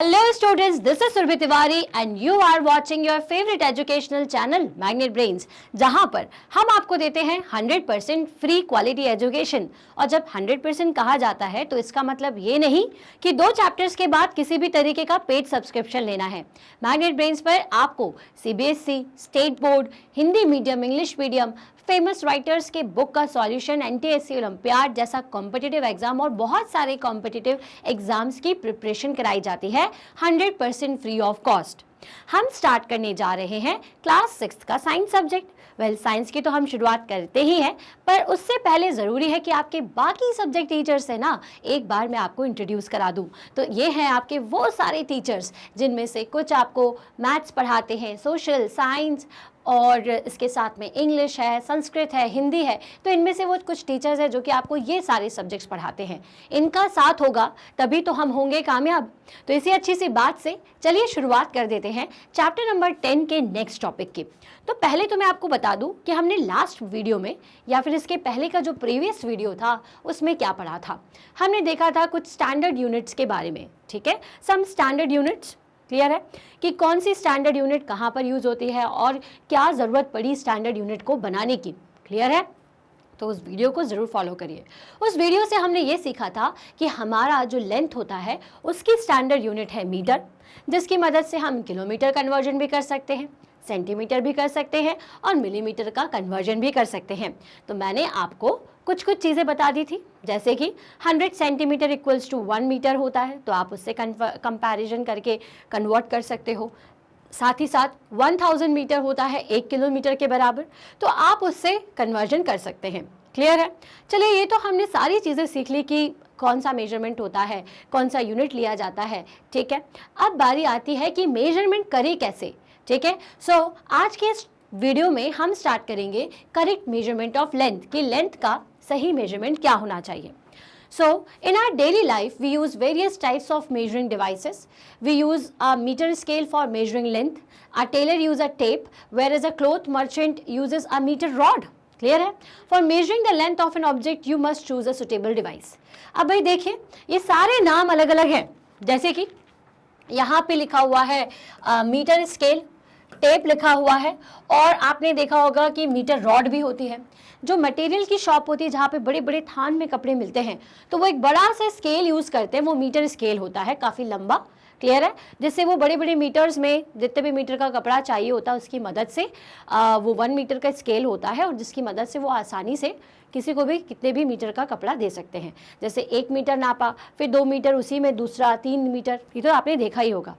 Hello students, this is Surbhi Tiwari and you are watching your favorite educational channel Magnet Brains, जहां पर हम आपको देते हैं 100% फ्री क्वालिटी एजुकेशन। और जब 100% कहा जाता है तो इसका मतलब ये नहीं कि 2 चैप्टर्स के बाद किसी भी तरीके का पेड सब्सक्रिप्शन लेना है। मैग्नेट ब्रेन्स पर आपको CBSE, state board, Hindi medium, English medium, famous writers के बुक का सॉल्यूशन, एनटीएससी ओलंपियाड जैसा कॉम्पिटिटिव एग्जाम और बहुत सारे कॉम्पिटिटिव एग्जाम्स की प्रिपरेशन कराई जाती है 100% फ्री ऑफ कॉस्ट। हम स्टार्ट करने जा रहे हैं क्लास 6 का साइंस सब्जेक्ट। साइंस की तो हम शुरुआत करते ही हैं, पर उससे पहले ज़रूरी है कि आपके बाकी सब्जेक्ट टीचर्स हैं ना, एक बार मैं आपको इंट्रोड्यूस करा दूं। तो ये हैं आपके वो सारे टीचर्स जिनमें से कुछ आपको मैथ्स पढ़ाते हैं, सोशल साइंस, और इसके साथ में इंग्लिश है, संस्कृत है, हिंदी है। तो इनमें से वो कुछ टीचर्स हैं जो कि आपको ये सारे सब्जेक्ट्स पढ़ाते हैं। इनका साथ होगा तभी तो हम होंगे कामयाब। तो इसी अच्छी सी बात से चलिए शुरुआत कर देते हैं चैप्टर नंबर 10 के नेक्स्ट टॉपिक की। तो पहले तो मैं आपको बता दूं कि हमने लास्ट वीडियो में या फिर इसके पहले का जो प्रीवियस वीडियो था उसमें क्या पढ़ा था। हमने देखा था कुछ स्टैंडर्ड यूनिट्स के बारे में, ठीक है, सम स्टैंडर्ड यूनिट्स। क्लियर है कि कौन सी स्टैंडर्ड यूनिट कहाँ पर यूज़ होती है और क्या ज़रूरत पड़ी स्टैंडर्ड यूनिट को बनाने की। क्लियर है, तो उस वीडियो को ज़रूर फॉलो करिए। उस वीडियो से हमने ये सीखा था कि हमारा जो लेंथ होता है उसकी स्टैंडर्ड यूनिट है मीटर, जिसकी मदद से हम किलोमीटर कन्वर्जन भी कर सकते हैं, सेंटीमीटर भी कर सकते हैं और मिलीमीटर का कन्वर्जन भी कर सकते हैं। तो मैंने आपको कुछ चीज़ें बता दी थी, जैसे कि 100 सेंटीमीटर इक्वल्स टू 1 मीटर होता है, तो आप उससे कंपैरिजन करके कन्वर्ट कर सकते हो। साथ ही साथ 1000 मीटर होता है 1 किलोमीटर के बराबर, तो आप उससे कन्वर्जन कर सकते हैं। क्लियर है, चलिए ये तो हमने सारी चीज़ें सीख ली कि कौन सा मेजरमेंट होता है, कौन सा यूनिट लिया जाता है। ठीक है, अब बारी आती है कि मेजरमेंट करें कैसे। ठीक है, सो आज के इस वीडियो में हम स्टार्ट करेंगे करेक्ट मेजरमेंट ऑफ लेंथ, कि लेंथ का सही मेजरमेंट क्या होना चाहिए। So in our daily life we use various types of measuring devices. We use a meter scale for measuring length. A tailor uses a tape, whereas a cloth merchant uses a meter rod. Clear है? For measuring the length of an object you must choose a suitable device. अब भाई देखिए ये सारे नाम अलग अलग हैं, जैसे कि यहाँ पे लिखा हुआ है मीटर स्केल, टेप लिखा हुआ है, और आपने देखा होगा कि मीटर रॉड भी होती है। जो मटेरियल की शॉप होती है जहाँ पे बड़े बड़े थान में कपड़े मिलते हैं, तो वो एक बड़ा सा स्केल यूज़ करते हैं, वो मीटर स्केल होता है, काफ़ी लंबा। क्लियर है, जिससे वो बड़े बड़े मीटर्स में जितने भी मीटर का कपड़ा चाहिए होता है उसकी मदद से वो 1 मीटर का स्केल होता है, और जिसकी मदद से वो आसानी से किसी को भी कितने भी मीटर का कपड़ा दे सकते हैं। जैसे 1 मीटर नापा, फिर 2 मीटर, उसी में दूसरा 3 मीटर, ये तो आपने देखा ही होगा।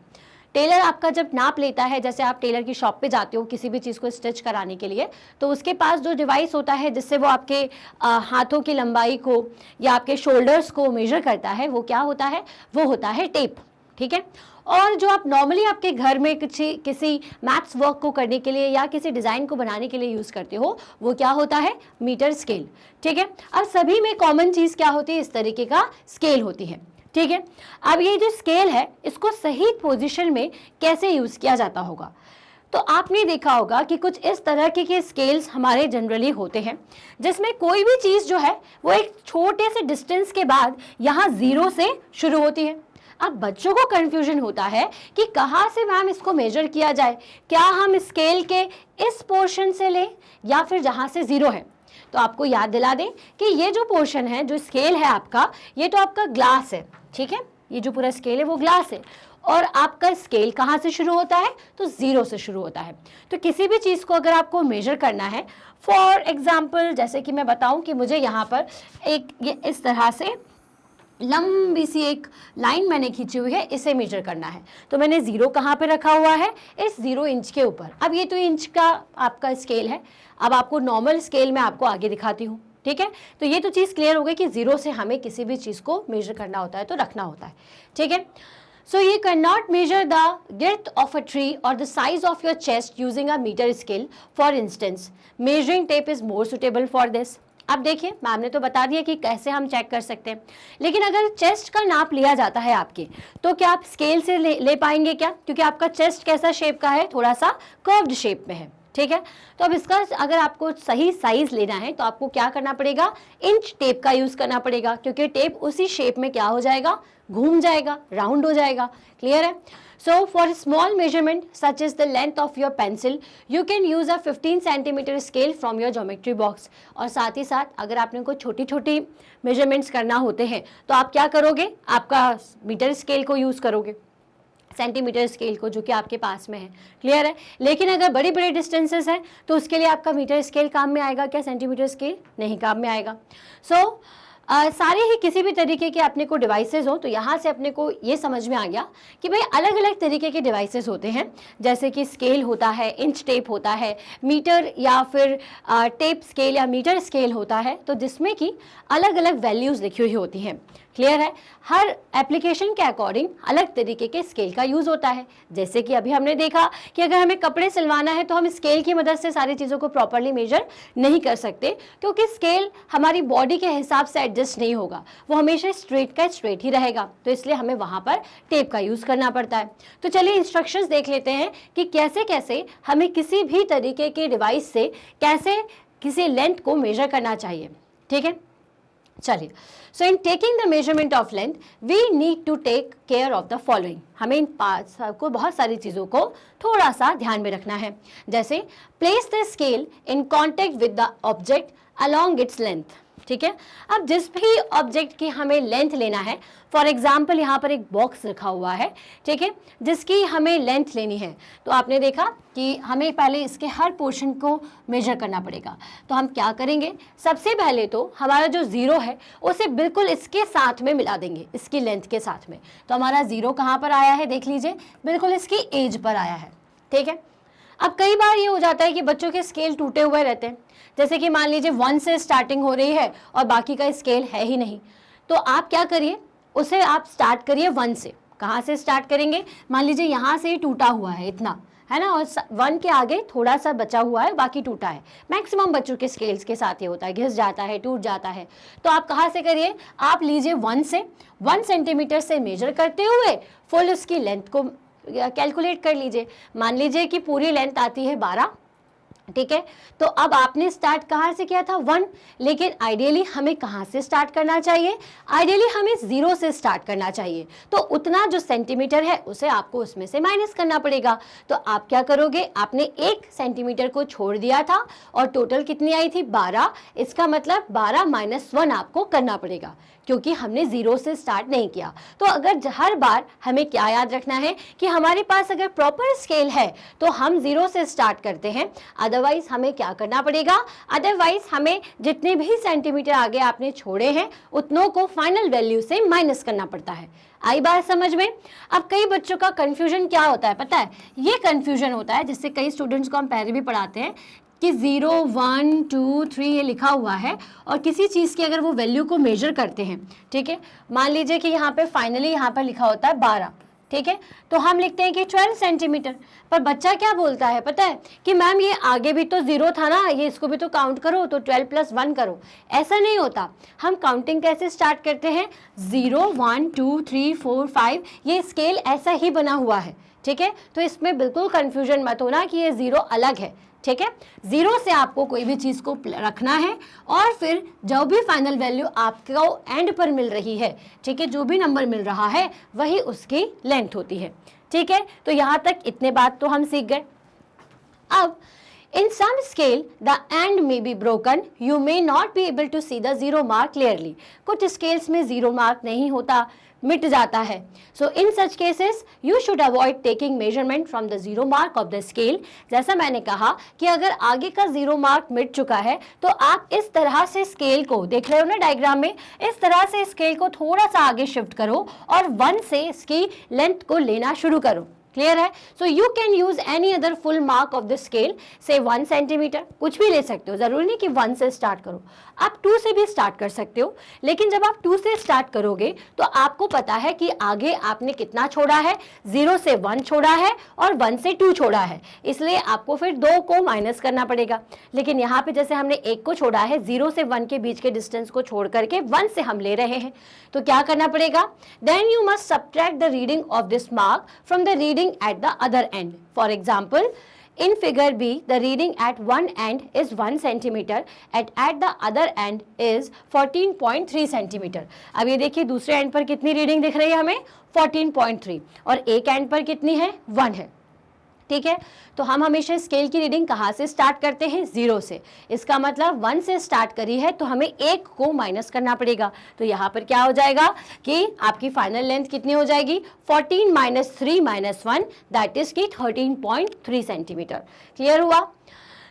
टेलर आपका जब नाप लेता है, जैसे आप टेलर की शॉप पे जाते हो किसी भी चीज़ को स्टिच कराने के लिए, तो उसके पास जो डिवाइस होता है जिससे वो आपके हाथों की लंबाई को या आपके शोल्डर्स को मेजर करता है, वो क्या होता है, वो होता है टेप। ठीक है, और जो आप नॉर्मली आपके घर में किसी मैथ्स वर्क को करने के लिए या किसी डिज़ाइन को बनाने के लिए यूज़ करते हो, वो क्या होता है, मीटर स्केल। ठीक है, अब सभी में कॉमन चीज़ क्या होती है, इस तरीके का स्केल होती है। ठीक है, अब ये जो स्केल है इसको सही पोजीशन में कैसे यूज़ किया जाता होगा, तो आपने देखा होगा कि कुछ इस तरह के स्केल्स हमारे जनरली होते हैं, जिसमें कोई भी चीज़ जो है वो एक छोटे से डिस्टेंस के बाद यहाँ 0 से शुरू होती है। अब बच्चों को कन्फ्यूजन होता है कि कहाँ से मैम इसको मेजर किया जाए, क्या हम स्केल के इस पोर्शन से लें या फिर जहाँ से 0 है। तो आपको याद दिला दें कि ये जो पोर्शन है, जो स्केल है आपका, ये तो आपका ग्लास है। ठीक है, ये जो पूरा स्केल है वो ग्लास है, और आपका स्केल कहाँ से शुरू होता है, तो 0 से शुरू होता है। तो किसी भी चीज़ को अगर आपको मेजर करना है, फॉर एग्जाम्पल जैसे कि मैं बताऊं कि मुझे यहाँ पर ये इस तरह से लंबी सी एक लाइन मैंने खींची हुई है, इसे मेजर करना है, तो मैंने 0 कहाँ पे रखा हुआ है, इस 0 इंच के ऊपर। अब ये तो इंच का आपका स्केल है, अब आपको नॉर्मल स्केल में आपको आगे दिखाती हूँ। ठीक है, तो ये तो चीज़ क्लियर हो गई कि 0 से हमें किसी भी चीज़ को मेजर करना होता है तो रखना होता है। ठीक है, so you can not measure the girth of a tree और the size of your chest using a metre scale. For instance measuring tape is more suitable for this. अब देखिए मैम ने तो बता दिया कि कैसे हम चेक कर सकते हैं, लेकिन अगर चेस्ट का नाप लिया जाता है आपके, तो क्या आप स्केल से ले पाएंगे क्या, क्योंकि आपका चेस्ट कैसा शेप का है, थोड़ा सा कर्व्ड शेप में है। ठीक है। तो अब इसका अगर आपको सही साइज लेना है तो आपको क्या करना पड़ेगा, इंच टेप का यूज करना पड़ेगा, क्योंकि टेप उसी शेप में क्या हो जाएगा, घूम जाएगा, राउंड हो जाएगा। क्लियर है। So for small measurement such is the length of your pencil you can use a 15 centimetre scale from your geometry box. और साथ ही साथ अगर आपने कोई छोटी छोटी मेजरमेंट्स करना होते हैं तो आप क्या करोगे, आपका मीटर स्केल को यूज करोगे, सेंटीमीटर स्केल को, जो कि आपके पास में है। क्लियर है। लेकिन अगर बड़े बड़े डिस्टेंसेस हैं तो उसके लिए आपका मीटर स्केल काम में आएगा क्या, सेंटीमीटर स्केल नहीं काम में आएगा। सो सारे ही किसी भी तरीके के अपने को डिवाइसेस हो तो यहाँ से अपने को ये समझ में आ गया कि भाई अलग अलग तरीके के डिवाइसेस होते हैं, जैसे कि स्केल होता है, इंच टेप होता है, मीटर या फिर टेप स्केल या मीटर स्केल होता है, तो जिसमें कि अलग अलग वैल्यूज़ लिखी हुई होती हैं। क्लियर है। हर एप्लीकेशन के अकॉर्डिंग अलग तरीके के स्केल का यूज़ होता है। जैसे कि अभी हमने देखा कि अगर हमें कपड़े सिलवाना है तो हम स्केल की मदद से सारी चीज़ों को प्रॉपरली मेजर नहीं कर सकते, क्योंकि स्केल हमारी बॉडी के हिसाब से एडजस्ट नहीं होगा, वो हमेशा स्ट्रेट का स्ट्रेट ही रहेगा, तो इसलिए हमें वहाँ पर टेप का यूज़ करना पड़ता है। तो चलिए इंस्ट्रक्शंस देख लेते हैं कि कैसे कैसे हमें किसी भी तरीके के डिवाइस से कैसे किसी लेंथ को मेजर करना चाहिए। ठीक है, चलिए। So in taking the measurement of length we need to take care of the following. हमें इन को बहुत सारी चीज़ों को थोड़ा सा ध्यान में रखना है। जैसे place the scale in contact with the object along its length. ठीक है। अब जिस भी ऑब्जेक्ट की हमें लेंथ लेना है, फॉर एग्जाम्पल यहाँ पर एक बॉक्स रखा हुआ है, ठीक है, जिसकी हमें लेंथ लेनी है, तो आपने देखा कि हमें पहले इसके हर पोर्शन को मेजर करना पड़ेगा। तो हम क्या करेंगे, सबसे पहले तो हमारा जो ज़ीरो है उसे बिल्कुल इसके साथ में मिला देंगे, इसकी लेंथ के साथ में। तो हमारा ज़ीरो कहाँ पर आया है, देख लीजिए, बिल्कुल इसकी एज पर आया है। ठीक है। अब कई बार ये हो जाता है कि बच्चों के स्केल टूटे हुए रहते हैं, जैसे कि मान लीजिए 1 से स्टार्टिंग हो रही है और बाकी का स्केल है ही नहीं, तो आप क्या करिए, उसे आप स्टार्ट करिए 1 से। कहाँ से स्टार्ट करेंगे, मान लीजिए यहाँ से ही टूटा हुआ है इतना, है ना, और 1 के आगे थोड़ा सा बचा हुआ है, बाकी टूटा है। मैक्सिमम बच्चों के स्केल्स के साथ ये होता है, घिस जाता है, टूट जाता है। तो आप कहाँ से करिए, आप लीजिए 1 से, 1 सेंटीमीटर से मेजर करते हुए फुल उसकी लेंथ को कैलकुलेट कर लीजिए। मान लीजिए कि पूरी लेंथ आती है 12। ठीक है। तो अब आपने स्टार्ट कहाँ से किया था, 1, लेकिन आइडियली हमें कहाँ से स्टार्ट करना चाहिए, आइडियली हमें 0 से स्टार्ट करना चाहिए। तो उतना जो सेंटीमीटर है उसे आपको उसमें से माइनस करना पड़ेगा। तो आप क्या करोगे, आपने 1 सेंटीमीटर को छोड़ दिया था और टोटल कितनी आई थी, 12। इसका मतलब 12 - 1 आपको करना पड़ेगा, क्योंकि हमने 0 से स्टार्ट नहीं किया। तो अगर हर बार हमें क्या याद रखना है कि हमारे पास अगर प्रॉपर स्केल है तो हम 0 से स्टार्ट करते हैं, अदरवाइज हमें क्या करना पड़ेगा, अदरवाइज हमें जितने भी सेंटीमीटर आगे आपने छोड़े हैं उतनों को फाइनल वैल्यू से माइनस करना पड़ता है। आई बात समझ में। अब कई बच्चों का कंफ्यूजन क्या होता है पता है, ये कंफ्यूजन होता है, जिससे कई स्टूडेंट्स को हम पहले भी पढ़ाते हैं कि 0, 1, 2, 3 ये लिखा हुआ है, और किसी चीज़ की अगर वो वैल्यू को मेजर करते हैं, ठीक है, मान लीजिए कि यहाँ पे फाइनली यहाँ पर लिखा होता है 12, ठीक है, तो हम लिखते हैं कि 12 सेंटीमीटर, पर बच्चा क्या बोलता है पता है कि मैम ये आगे भी तो 0 था ना, ये इसको भी तो काउंट करो, तो 12 + 1 करो। ऐसा नहीं होता। हम काउंटिंग कैसे स्टार्ट करते हैं, 0, 1, 2, 3, 4, 5, ये स्केल ऐसा ही बना हुआ है। ठीक है। तो इसमें बिल्कुल कंफ्यूजन मत होना कि ये 0 अलग है। ठीक है। 0 से आपको कोई भी चीज़ को रखना है, और फिर जो भी फाइनल वैल्यू आपको एंड पर मिल रही है, ठीक है, जो भी नंबर मिल रहा है वही उसकी लेंथ होती है। ठीक है। तो यहाँ तक इतने बात तो हम सीख गए। अब in some scale the end may be broken, you may not be able to see the 0 mark clearly। कुछ स्केल्स में 0 मार्क नहीं होता, मिट जाता है। So in such cases you should avoid taking measurement from the 0 mark of the scale. जैसा मैंने कहा कि अगर आगे का 0 मार्क मिट चुका है तो आप इस तरह से स्केल को देख रहे हो ना डायग्राम में, इस तरह से स्केल को थोड़ा सा आगे शिफ्ट करो और 1 से इसकी लेंथ को लेना शुरू करो। क्लियर है। So you can use any other full mark of the scale, से 1 सेंटीमीटर, कुछ भी ले सकते हो, जरूरी नहीं कि 1 से स्टार्ट करो, आप 2 से भी स्टार्ट कर सकते हो। लेकिन जब आप 2 से स्टार्ट करोगे तो आपको पता है कि आगे आपने कितना छोड़ा है, 0 से 1 छोड़ा है और 1 से 2 छोड़ा है, इसलिए आपको फिर 2 को माइनस करना पड़ेगा। लेकिन यहाँ पे जैसे हमने 1 को छोड़ा है, 0 से 1 के बीच के डिस्टेंस को छोड़ करके 1 से हम ले रहे हैं, तो क्या करना पड़ेगा, then you must subtract the reading of this mark from the reading at the other end। For example, In figure B, the reading at one end is 1 centimeter and at the other end is 14.3 centimeter. अब ये देखिए दूसरे and पर कितनी reading दिख रही है हमें 14.3 और एक एंड पर कितनी है 1 है। ठीक है, तो हम हमेशा स्केल की रीडिंग कहाँ से स्टार्ट करते हैं 0 से। इसका मतलब 1 से स्टार्ट करी है तो हमें 1 को माइनस करना पड़ेगा। तो यहाँ पर क्या हो जाएगा कि आपकी फाइनल लेंथ कितनी हो जाएगी 14 माइनस 3 माइनस 1 दैट इज की 13.3 सेंटीमीटर। क्लियर हुआ?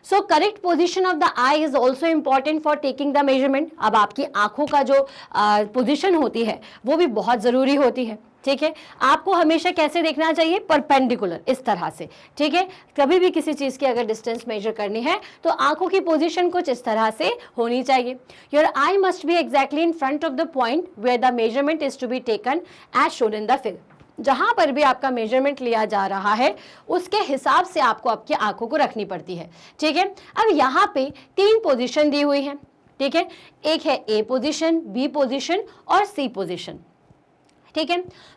So correct position of the I is also important for taking the measurement. अब आपकी आंखों का जो पोजिशन होती है वो भी बहुत ज़रूरी होती है। ठीक है, आपको हमेशा कैसे देखना चाहिए परपेंडिकुलर, इस तरह से। ठीक है, कभी भी किसी चीज़ की अगर डिस्टेंस मेजर करनी है तो आंखों की पोजीशन कुछ इस तरह से होनी चाहिए। Your eye must be exactly in front of the point where the measurement is to be taken as shown in the figure. जहां पर भी आपका मेजरमेंट लिया जा रहा है उसके हिसाब से आपको आपकी आंखों को रखनी पड़ती है। ठीक है, अब यहाँ पे 3 पोजीशन दी हुई है। ठीक है, एक है ए पोजीशन, बी पोजीशन और सी पोजीशन। ठीक है,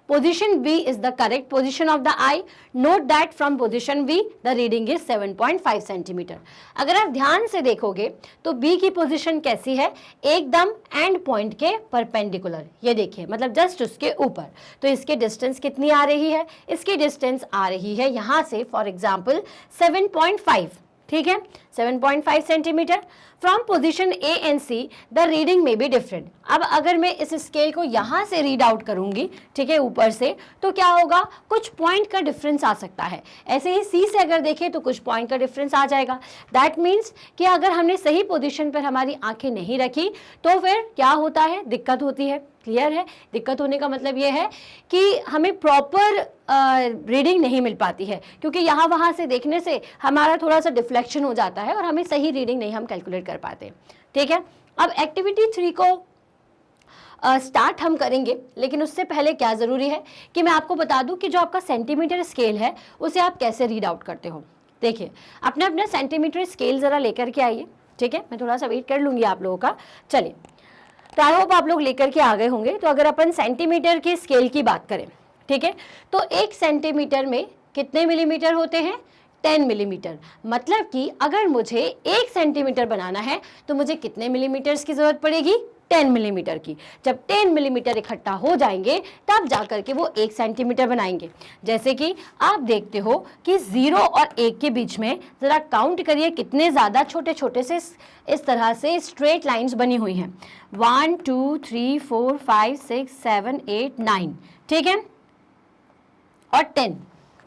position B is the correct position of the eye. Note that from position B the reading is 7.5 centimetre. अगर आप ध्यान से देखोगे तो बी की पोजीशन कैसी है, एकदम एंड पॉइंट के परपेंडिकुलर। ये देखिए, मतलब जस्ट उसके ऊपर। तो इसकी डिस्टेंस कितनी आ रही है, इसकी डिस्टेंस आ रही है यहाँ से फॉर एग्जाम्पल 7.5। ठीक है, 7.5 centimetre. From position A and see the reading में बी डिफरेंट। अब अगर मैं इस स्केल को यहाँ से रीड आउट करूंगी, ठीक है, ऊपर से, तो क्या होगा, कुछ पॉइंट का डिफरेंस आ सकता है। ऐसे ही सी से अगर देखें तो कुछ पॉइंट का डिफरेंस आ जाएगा। दैट मीन्स कि अगर हमने सही पोजीशन पर हमारी आंखें नहीं रखी तो फिर क्या होता है, दिक्कत होती है। क्लियर है? दिक्कत होने का मतलब ये है कि हमें प्रॉपर रीडिंग नहीं मिल पाती है, क्योंकि यहाँ वहाँ से देखने से हमारा थोड़ा सा डिफ्लेक्शन हो जाता है और हमें सही रीडिंग नहीं हम कैलकुलेट कर पाते। ठीक है, अब एक्टिविटी 3 को स्टार्ट हम करेंगे, लेकिन उससे पहले क्या ज़रूरी है कि मैं आपको बता दूं कि जो आपका सेंटीमीटर स्केल है उसे आप कैसे रीड आउट करते हो। देखिए, अपना अपना सेंटीमीटर स्केल ज़रा लेकर के आइए। ठीक है, मैं थोड़ा सा वेट कर लूँगी आप लोगों का। चलिए, तो आई होप आप लोग लेकर के आ गए होंगे। तो अगर अपन सेंटीमीटर के स्केल की बात करें, ठीक है, तो 1 सेंटीमीटर में कितने मिलीमीटर होते हैं, 10 मिलीमीटर। मतलब कि अगर मुझे 1 सेंटीमीटर बनाना है तो मुझे कितने मिलीमीटर्स की ज़रूरत पड़ेगी, 10 मिलीमीटर की। जब 10 मिलीमीटर इकट्ठा हो जाएंगे तब जाकर के वो 1 सेंटीमीटर बनाएंगे। जैसे कि आप देखते हो कि 0 और 1 के बीच में ज़रा काउंट करिए कितने ज़्यादा छोटे छोटे से इस तरह से स्ट्रेट लाइंस बनी हुई हैं। 1 2 3 4 5 6 7 8 9। ठीक है, और 10।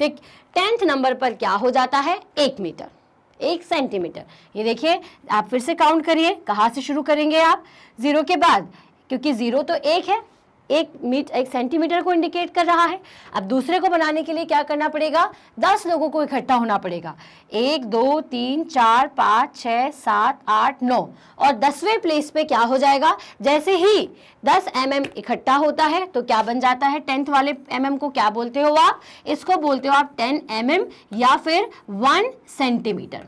ठीक, 10th नंबर पर क्या हो जाता है, 1 मीटर, 1 सेंटीमीटर। ये देखिए, आप फिर से काउंट करिए, कहाँ से शुरू करेंगे आप, 0 के बाद, क्योंकि 0 तो 1 है, 1 सेंटीमीटर को इंडिकेट कर रहा है। अब दूसरे को बनाने के लिए क्या करना पड़ेगा, 10 लोगों को इकट्ठा होना पड़ेगा। 1 2 3 4 5 6 7 8 9 और 10वें प्लेस पे क्या हो जाएगा, जैसे ही 10 mm इकट्ठा होता है तो क्या बन जाता है, 10th वाले mm को क्या बोलते हो आप, इसको बोलते हो आप 10 mm या फिर 1 सेंटीमीटर।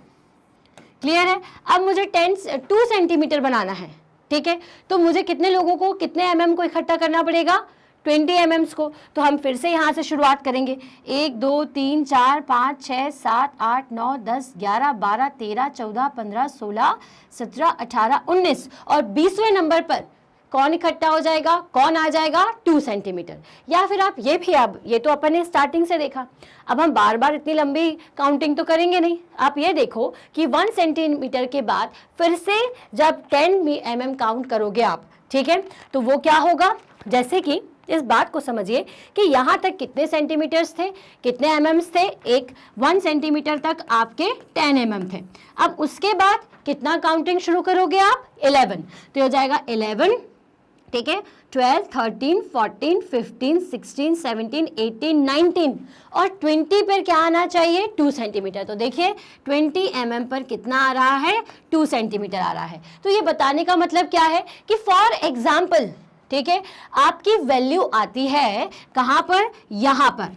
क्लियर है? अब मुझे 2 सेंटीमीटर बनाना है। ठीक है, तो मुझे कितने लोगों को, कितने mm को इकट्ठा करना पड़ेगा, 20 mm को। तो हम फिर से यहाँ से शुरुआत करेंगे। 1 2 3 4 5 6 7 8 9 10 11 12 13 14 15 16 17 18 19 और 20वें नंबर पर कौन इकट्ठा हो जाएगा, कौन आ जाएगा, 2 सेंटीमीटर। या फिर आप ये भी, अब ये तो अपन ने स्टार्टिंग से देखा, अब हम बार बार इतनी लंबी काउंटिंग तो करेंगे नहीं। आप ये देखो कि 1 सेंटीमीटर के बाद फिर से जब 10 mm काउंट करोगे आप, ठीक है, तो वो क्या होगा, जैसे कि इस बात को समझिए कि यहाँ तक कितने सेंटीमीटर्स थे, कितने एमएम्स थे, 1 सेंटीमीटर तक आपके 10 mm थे। अब उसके बाद कितना काउंटिंग शुरू करोगे आप, 11। तो हो जाएगा 11, ठीक है, 12 13 14 15 16 17 18 19 और 20 पर क्या आना चाहिए, 2 सेंटीमीटर। तो देखिए 20 mm पर कितना आ रहा है, 2 सेंटीमीटर आ रहा है। तो ये बताने का मतलब क्या है कि फॉर एग्जाम्पल, ठीक है, आपकी वैल्यू आती है कहाँ पर, यहाँ पर।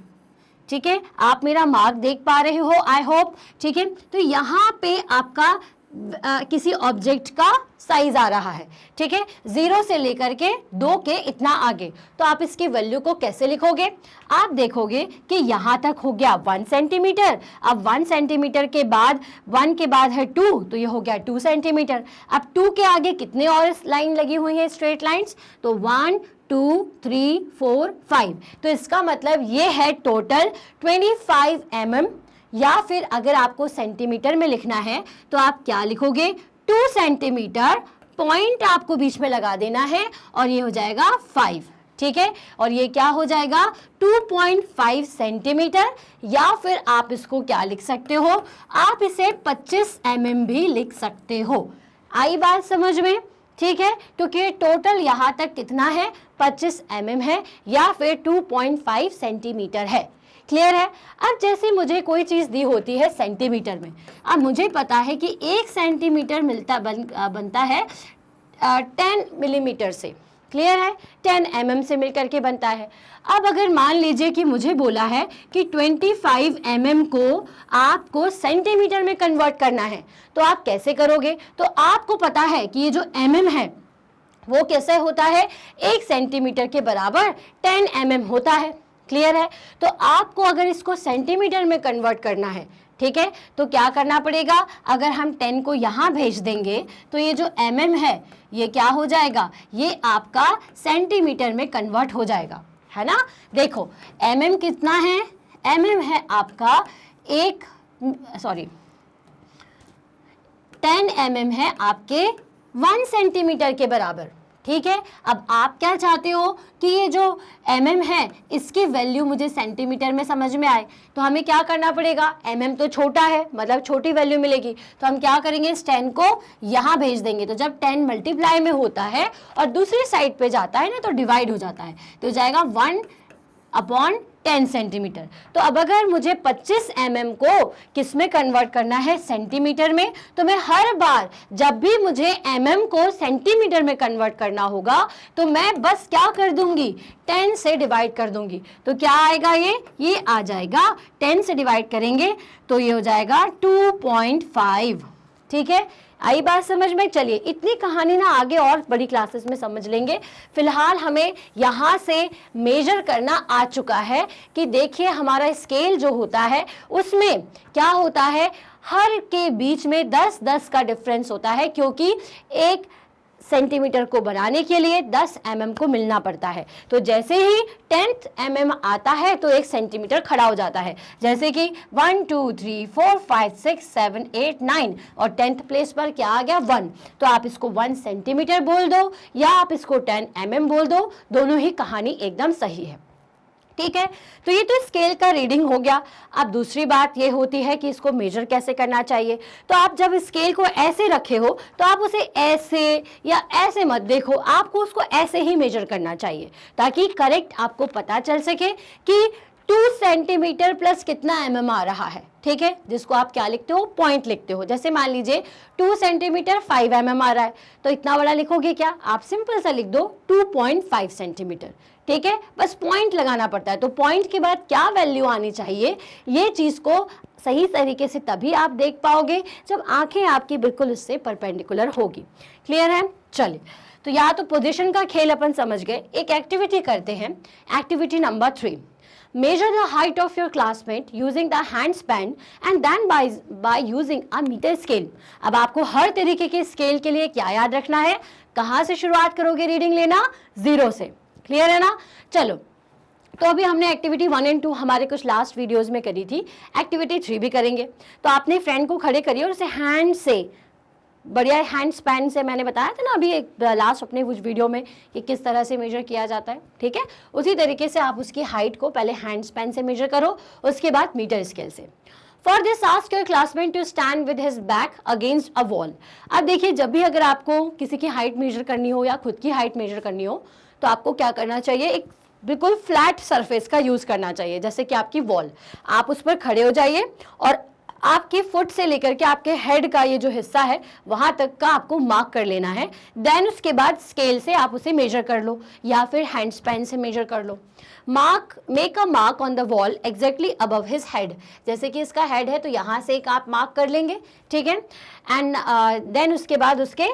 ठीक है, आप मेरा मार्क देख पा रहे हो, आई होप। ठीक है, तो यहाँ पे आपका किसी ऑब्जेक्ट का साइज आ रहा है, ठीक है, 0 से लेकर के 2 के इतना आगे, तो आप इसकी वैल्यू को कैसे लिखोगे? आप देखोगे कि यहाँ तक हो गया 1 सेंटीमीटर, अब 1 सेंटीमीटर के बाद 1 के बाद है 2, तो ये हो गया 2 सेंटीमीटर। अब 2 के आगे कितने और लाइन लगी हुई हैं, स्ट्रेट लाइंस? तो 1 2 3 4 5, तो इसका मतलब ये है टोटल 25 mm। या फिर अगर आपको सेंटीमीटर में लिखना है तो आप क्या लिखोगे? 2 सेंटीमीटर, पॉइंट आपको बीच में लगा देना है और ये हो जाएगा 5, ठीक है, और ये क्या हो जाएगा? 2.5 सेंटीमीटर। या फिर आप इसको क्या लिख सकते हो? आप इसे 25 mm भी लिख सकते हो। आई बात समझ में? ठीक है, क्योंकि टोटल यहाँ तक कितना है? 25 mm है या फिर 2.5 सेंटीमीटर है। क्लियर है? अब जैसे मुझे कोई चीज़ दी होती है सेंटीमीटर में, अब मुझे पता है कि 1 सेंटीमीटर बनता है 10 मिलीमीटर से। क्लियर है? 10 mm से मिलकर के बनता है। अब अगर मान लीजिए कि मुझे बोला है कि 25 mm को आपको सेंटीमीटर में कन्वर्ट करना है, तो आप कैसे करोगे? तो आपको पता है कि ये जो mm है वो कैसे होता है? 1 सेंटीमीटर के बराबर 10 mm होता है। क्लियर है? तो आपको अगर इसको सेंटीमीटर में कन्वर्ट करना है, ठीक है, तो क्या करना पड़ेगा? अगर हम 10 को यहाँ भेज देंगे तो ये जो mm है ये क्या हो जाएगा? ये आपका सेंटीमीटर में कन्वर्ट हो जाएगा, है ना? देखो mm कितना है? mm है आपका 10 mm है आपके 1 सेंटीमीटर के बराबर, ठीक है। अब आप क्या चाहते हो कि ये जो mm है इसकी वैल्यू मुझे सेंटीमीटर में समझ में आए, तो हमें क्या करना पड़ेगा? mm तो छोटा है, मतलब छोटी वैल्यू मिलेगी, तो हम क्या करेंगे? इस 10 को यहाँ भेज देंगे। तो जब 10 मल्टीप्लाई में होता है और दूसरी साइड पे जाता है ना, तो डिवाइड हो जाता है, तो जाएगा 1/10 सेंटीमीटर। तो अब अगर मुझे 25 mm को किस में कन्वर्ट करना है? सेंटीमीटर में। तो मैं हर बार जब भी मुझे mm को सेंटीमीटर में कन्वर्ट करना होगा तो मैं बस क्या कर दूंगी? 10 से डिवाइड कर दूंगी। तो क्या आएगा? ये आ जाएगा, 10 से डिवाइड करेंगे तो ये हो जाएगा 2.5। ठीक है, आई बात समझ में? चलिए, इतनी कहानी ना आगे और बड़ी क्लासेस में समझ लेंगे। फिलहाल हमें यहाँ से मेजर करना आ चुका है कि देखिए हमारा स्केल जो होता है उसमें क्या होता है, हर के बीच में 10-10 का डिफरेंस होता है, क्योंकि 1 सेंटीमीटर को बनाने के लिए 10 mm को मिलना पड़ता है। तो जैसे ही 10th mm आता है तो 1 सेंटीमीटर खड़ा हो जाता है, जैसे कि 1 2 3 4 5 6 7 8 9 और 10th प्लेस पर क्या आ गया? 1। तो आप इसको 1 सेंटीमीटर बोल दो या आप इसको 10 mm बोल दो, दोनों ही कहानी एकदम सही है। ठीक है, तो ये तो स्केल का रीडिंग हो गया। अब दूसरी बात ये होती है कि इसको मेजर कैसे करना चाहिए। तो आप जब स्केल को ऐसे रखे हो तो आप उसे ऐसे या ऐसे मत देखो, आपको उसको ऐसे ही मेजर करना चाहिए ताकि करेक्ट आपको पता चल सके कि 2 सेंटीमीटर प्लस कितना mm आ रहा है। ठीक है, जिसको आप क्या लिखते हो? पॉइंट लिखते हो। जैसे मान लीजिए 2 सेंटीमीटर 5 mm आ रहा है, तो इतना बड़ा लिखोगे क्या? आप सिंपल सा लिख दो 2.5 सेंटीमीटर। ठीक है, बस पॉइंट लगाना पड़ता है। तो पॉइंट के बाद क्या वैल्यू आनी चाहिए, ये चीज़ को सही तरीके से तभी आप देख पाओगे जब आंखें आपकी बिल्कुल उससे परपेंडिकुलर होगी। क्लियर है? चलिए, तो या तो पोजीशन का खेल अपन समझ गए। एक एक्टिविटी करते हैं, activity number 3। Measure the height of your classmate using the handspan and then by using a meter scale। अब आपको हर तरीके के स्केल के लिए क्या याद रखना है? कहाँ से शुरुआत करोगे रीडिंग लेना? 0 से। क्लियर है ना? चलो, तो अभी हमने एक्टिविटी 1 और 2 हमारे कुछ लास्ट वीडियोस में करी थी, एक्टिविटी 3 भी करेंगे। तो आपने फ्रेंड को खड़े करिए और उसे हैंड से, बढ़िया हैंड स्पैन से, मैंने बताया था ना अभी एक लास्ट अपने कुछ वीडियो में कि किस तरह से मेजर किया जाता है। ठीक है, उसी तरीके से आप उसकी हाइट को पहले हैंड स्पैन से मेजर करो, उसके बाद मीटर स्केल से। For this ask your classmate to stand with his back against a wall. अब देखिए, जब भी अगर आपको किसी की हाइट मेजर करनी हो या खुद की हाइट मेजर करनी हो तो आपको क्या करना चाहिए? एक बिल्कुल फ्लैट सरफेस का यूज करना चाहिए, जैसे कि आपकी वॉल। आप उस पर खड़े हो जाइए और आपकी फुट से लेकर के आपके हेड का ये जो हिस्सा है वहां तक का आपको मार्क कर लेना है। देन उसके बाद स्केल से आप उसे मेजर कर लो या फिर हैंड स्पैन से मेजर कर लो। Make a mark on the wall exactly above his head, जैसे कि इसका हेड है तो यहाँ से एक आप मार्क कर लेंगे, ठीक है। एंड देन उसके बाद उसके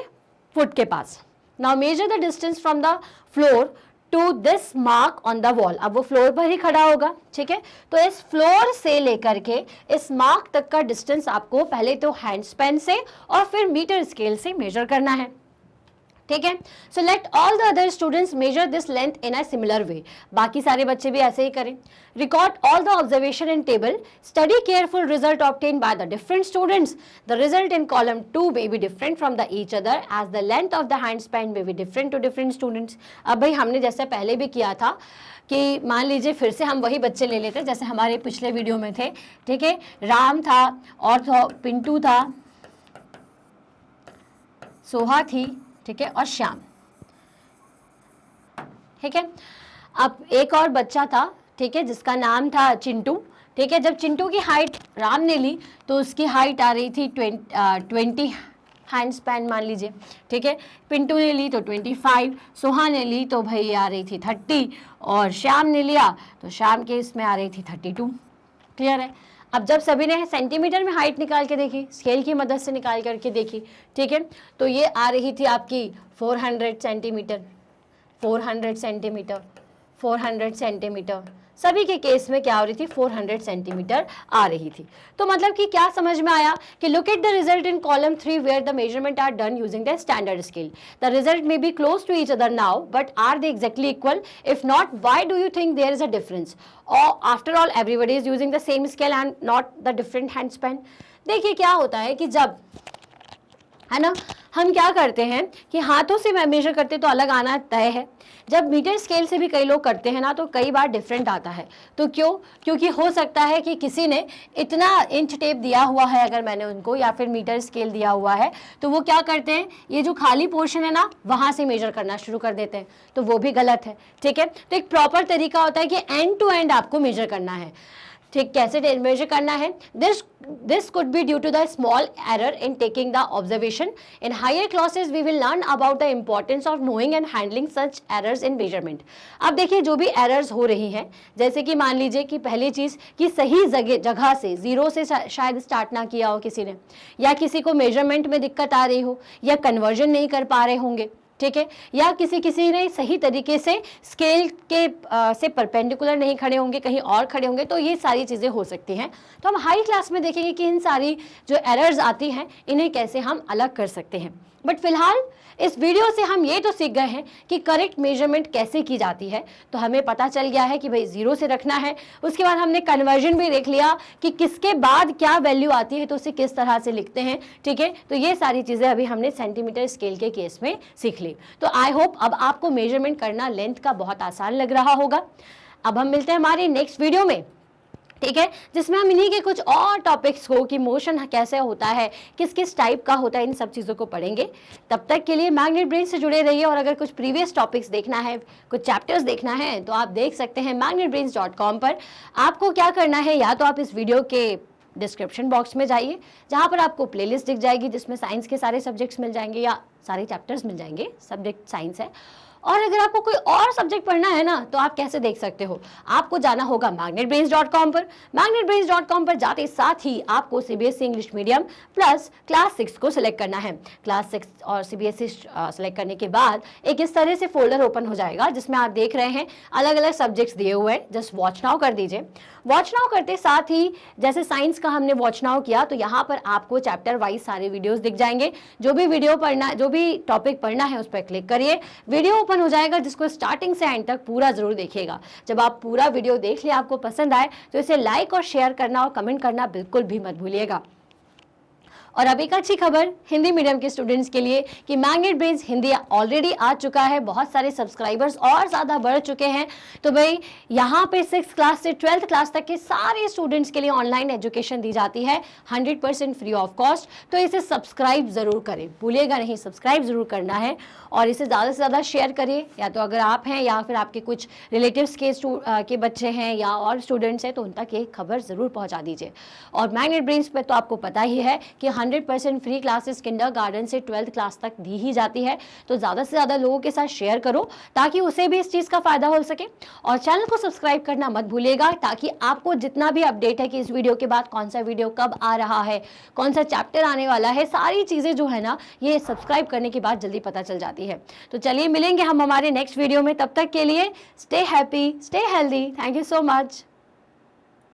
फुट के पास। Now measure the distance from the floor to this mark on the wall. अब वो फ्लोर पर ही खड़ा होगा, ठीक है। तो इस फ्लोर से लेकर के इस मार्क तक का डिस्टेंस आपको पहले तो हैंड स्पैन से और फिर मीटर स्केल से मेजर करना है, ठीक है। So let all the other students measure this length in a similar way. बाकी सारे बच्चे भी ऐसे ही करें। Record all the observation in table, study careful result obtain by the different students. The result in column 2 may be different from the each other as the length of the hand span may be different to different students। अब भाई हमने जैसे पहले भी किया था कि मान लीजिए फिर से हम वही बच्चे ले लेते जैसे हमारे पिछले वीडियो में थे, ठीक है। राम था और पिंटू था, सोहा थी, ठीक है, और श्याम, ठीक है। अब एक और बच्चा था, ठीक है, जिसका नाम था चिंटू, ठीक है। जब चिंटू की हाइट राम ने ली तो उसकी हाइट आ रही थी 20 हैंड स्पैन मान लीजिए, ठीक है। पिंटू ने ली तो 25, सोहा ने ली तो भाई आ रही थी 30 और श्याम ने लिया तो श्याम के इसमें आ रही थी 32। क्लियर है। अब जब सभी ने सेंटीमीटर में हाइट निकाल के देखी, स्केल की मदद से निकाल करके देखी, ठीक है, तो ये आ रही थी आपकी 400 सेंटीमीटर, 400 सेंटीमीटर, 400 सेंटीमीटर। सभी के केस में क्या हो रही थी, 400 सेंटीमीटर आ रही थी। तो मतलब कि क्या समझ में आया कि look at the result in column 3 where the measurement are done using the standard scale. The result may be close to each other now but are they exactly equal? If not, why do you think there is a difference? और after all everybody is using the same scale and not the different hand span. देखिए क्या होता है कि जब, है ना, हम क्या करते हैं कि हाथों से मेजर करते तो अलग आना तय है। जब मीटर स्केल से भी कई लोग करते हैं ना तो कई बार डिफरेंट आता है। तो क्यों? क्योंकि हो सकता है कि किसी ने इतना इंच टेप दिया हुआ है अगर मैंने उनको, या फिर मीटर स्केल दिया हुआ है, तो वो क्या करते हैं, ये जो खाली पोर्शन है ना वहाँ से मेजर करना शुरू कर देते हैं, तो वो भी गलत है, ठीक है। तो एक प्रॉपर तरीका होता है कि एंड टू एंड आपको मेजर करना है, ठीक। कैसे मेजर करना है? This could be due to the small error in taking the observation. In higher classes we will learn about the importance of knowing and handling such errors in measurement. अब देखिए जो भी एरर्स हो रही हैं, जैसे कि मान लीजिए कि पहली चीज़ कि सही जगह से, जीरो से शायद स्टार्ट ना किया हो किसी ने, या किसी को मेजरमेंट में दिक्कत आ रही हो, या कन्वर्जन नहीं कर पा रहे होंगे, ठीक है, या किसी ने सही तरीके से स्केल के से परपेंडिकुलर नहीं खड़े होंगे, कहीं और खड़े होंगे, तो ये सारी चीज़ें हो सकती हैं। तो हम हाई क्लास में देखेंगे कि इन सारी जो एरर्स आती हैं इन्हें कैसे हम अलग कर सकते हैं। बट फिलहाल इस वीडियो से हम ये तो सीख गए हैं कि करेक्ट मेजरमेंट कैसे की जाती है। तो हमें पता चल गया है कि भाई जीरो से रखना है। उसके बाद हमने कन्वर्जन भी देख लिया कि किसके बाद क्या वैल्यू आती है तो उसे किस तरह से लिखते हैं, ठीक है। तो ये सारी चीज़ें अभी हमने सेंटीमीटर स्केल के केस में सीख ली। तो आई होप अब आपको मेजरमेंट करना लेंथ का बहुत आसान लग रहा होगा। अब हम मिलते हैं हमारे नेक्स्ट वीडियो में, ठीक है, जिसमें हम इन्हीं के कुछ और टॉपिक्स को कि मोशन कैसे होता है, किस किस टाइप का होता है, इन सब चीज़ों को पढ़ेंगे। तब तक के लिए मैग्नेट ब्रेन से जुड़े रहिए। और अगर कुछ प्रीवियस टॉपिक्स देखना है, कुछ चैप्टर्स देखना है, तो आप देख सकते हैं magnetbrains.com पर। आपको क्या करना है, या तो आप इस वीडियो के डिस्क्रिप्शन बॉक्स में जाइए जहाँ पर आपको प्लेलिस्ट दिख जाएगी जिसमें साइंस के सारे सब्जेक्ट्स मिल जाएंगे या सारे चैप्टर्स मिल जाएंगे, सब्जेक्ट साइंस है। और अगर आपको कोई और सब्जेक्ट पढ़ना है ना तो आप कैसे देख सकते हो, आपको जाना होगा magnetbrains.com पर। magnetbrains.com पर जाते साथ ही आपको CBSE English medium plus class 6 को सिलेक्ट करना है। क्लास 6 और CBSE सिलेक्ट करने के बाद एक इस तरह से फोल्डर ओपन हो जाएगा जिसमें आप देख रहे हैं अलग अलग सब्जेक्ट्स दिए हुए हैं। जस्ट वॉच नाउ कर दीजिए। वॉच नाउ करते साथ ही जैसे साइंस का हमने वॉच नाउ किया तो यहाँ पर आपको चैप्टर वाइज सारे वीडियोस दिख जाएंगे। जो भी वीडियो पढ़ना, जो भी टॉपिक पढ़ना है उस पर क्लिक करिए, वीडियो ओपन हो जाएगा जिसको स्टार्टिंग से एंड तक पूरा जरूर देखिएगा। जब आप पूरा वीडियो देख लिया, आपको पसंद आए तो इसे लाइक और शेयर करना और कमेंट करना बिल्कुल भी मत भूलिएगा। और अब एक अच्छी खबर हिंदी मीडियम के स्टूडेंट्स के लिए कि मैग्नेट ब्रेन्स हिंदी ऑलरेडी आ चुका है, बहुत सारे सब्सक्राइबर्स और ज़्यादा बढ़ चुके हैं। तो भाई यहाँ पे 6th क्लास से 12th क्लास तक के सारे स्टूडेंट्स के लिए ऑनलाइन एजुकेशन दी जाती है 100% फ्री ऑफ कॉस्ट। तो इसे सब्सक्राइब ज़रूर करें, भूलिएगा नहीं, सब्सक्राइब ज़रूर करना है और इसे ज़्यादा से ज़्यादा शेयर करिए, या तो अगर आप हैं या फिर आपके कुछ रिलेटिव्स के बच्चे हैं या और स्टूडेंट्स हैं तो उन तक ये खबर ज़रूर पहुँचा दीजिए। और मैग्नेट ब्रेन्स पे तो आपको पता ही है कि 100% फ्री क्लासेस किंडरगार्टन से 12th क्लास तक दी ही जाती है। तो ज़्यादा से ज़्यादा लोगों के साथ शेयर करो ताकि उसे भी इस चीज़ का फ़ायदा हो सके। और चैनल को सब्सक्राइब करना मत भूलिएगा ताकि आपको जितना भी अपडेट है कि इस वीडियो के बाद कौन सा वीडियो कब आ रहा है, कौन सा चैप्टर आने वाला है, सारी चीज़ें जो है ना ये सब्सक्राइब करने के बाद जल्दी पता चल जाती है। तो चलिए मिलेंगे हम हमारे नेक्स्ट वीडियो में, तब तक के लिए stay happy, stay healthy. Thank you so much.